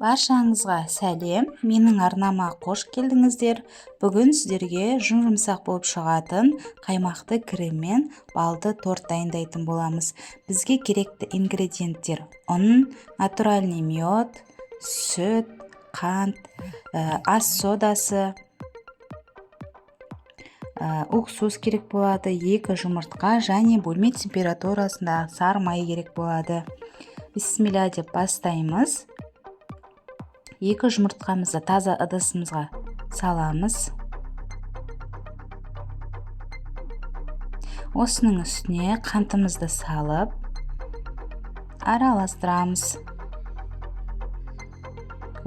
Баршаңызға сәлем, менің арнама қош келдіңіздер. Бүгін сіздерге жұмсақ болып шығатын қаймақты крем мен балды торт дайындайтын боламыз. Бізге керекті ингредиенттер: ұн, натуральный мед, сүт, қант, ас содасы, уксус керек болады, 2 жұмыртқа және бөлме температурасында сары май керек болады. Бисмилля деп бастаймыз. 2 жұмыртқамызды таза ыдысымызға саламыз. Осының үстіне қантымызды салып араластырамыз.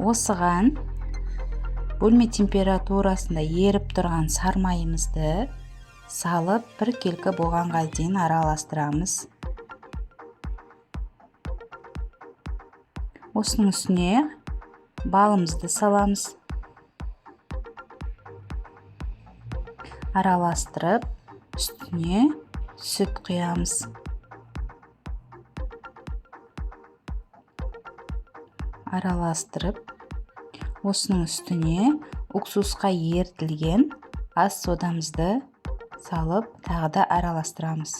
Осыған бөлме температурасында еріп тұрған сары майымызды салып, бір келкі болғанға дейін араластырамыз. Осының үстіне балымызды саламыз. Араластырып, үстіне сүт құямыз. Араластырып, осының үстіне уксусқа ерітілген ас содамызды салып, тағы да араластырамыз.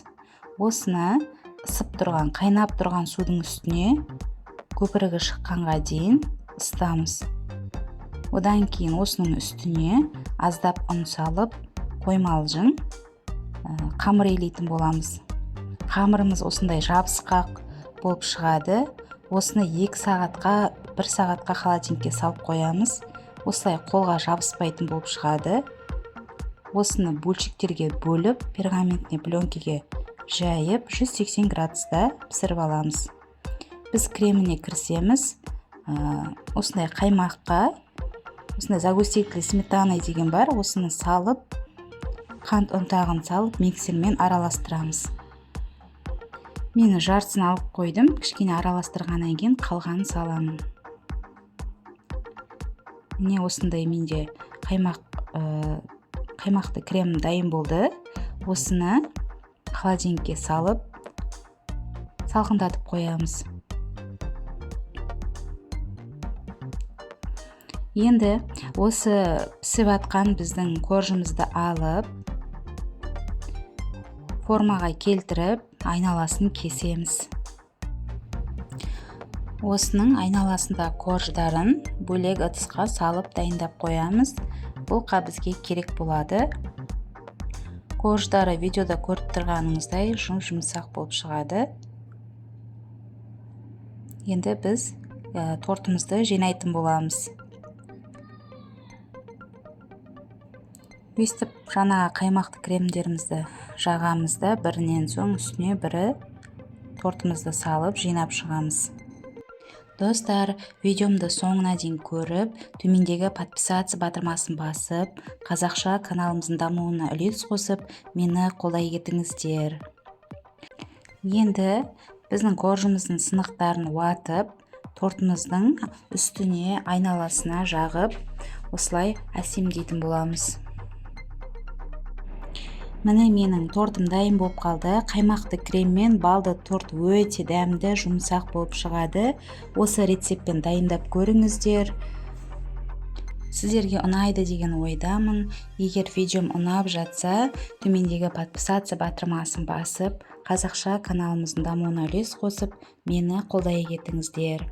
Осыны ысып тұрған, қайнап тұрған судың үстіне көпірігі шыққанға дейін ысытамыз. Одан кейін осының үстіне аздап ұн салып, қоймалжың қамыр илейтін боламыз. Қамырымыз осындай жабысқақ болып шығады. Осыны 2 сағатқа, 1 сағатқа холодильникке салып қоямыз. Осылай қолға жабыспайтын болып шығады. Осыны бөлшектерге бөліп, пергаментный пленкеге жайып, 180 градуста пісіріп аламыз. Біз креміне кірісеміз. Осындай қаймаққа, осындай загуститель сметана деген бар, осыны салып, қант ұнтағын салып, миксермен араластырамыз. Мен жартысын алып қойдым, кішкене араластырғаннан кейін қалғанын саламын. Міне осындай менде қаймақты крем дайын болды. Осыны холодильникке салып, салқындатып қоямыз. Енді осы пісіп атқан біздің коржымызды алып, формаға келтіріп, айналасын кесеміз. Осының айналасында корждарын бөлек ыдысқа салып дайындап қоямыз. Бұл бізге керек болады. Корждары видеода көріп тұрғаныңыздай жұмсақ болып шығады. Енді біз тортымызды жинайтын боламыз. Өстіп жаңа қаймақты кремдерімізді жағамызда, бірінен соң үстіне бірі тортымызды салып жинап шығамыз. Достар, видеомды соңына дейін көріп, төмендегі подписаться батырмасын басып, қазақша каналымыздың дамуына үлес қосып, мені қолдай кетіңіздер. Енді біздің коржымыздың сынықтарын уатып, тортымыздың үстіне айналасына жағып, осылай әсемдейтін боламыз. Міне менің тортым дайын болып қалды. Қаймақты крем мен балды торт өте дәмді, жұмсақ болып шығады. Осы рецептпен дайындап көріңіздер. Сіздерге ұнайды деген ойдамын. Егер видеом ұнап жатса, төмендегі подписаться батырмасын басып, қазақша каналымыздың дамуына үлес қосып, мені қолдай кетіңіздер.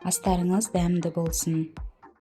Астарыңыз дәмді болсын.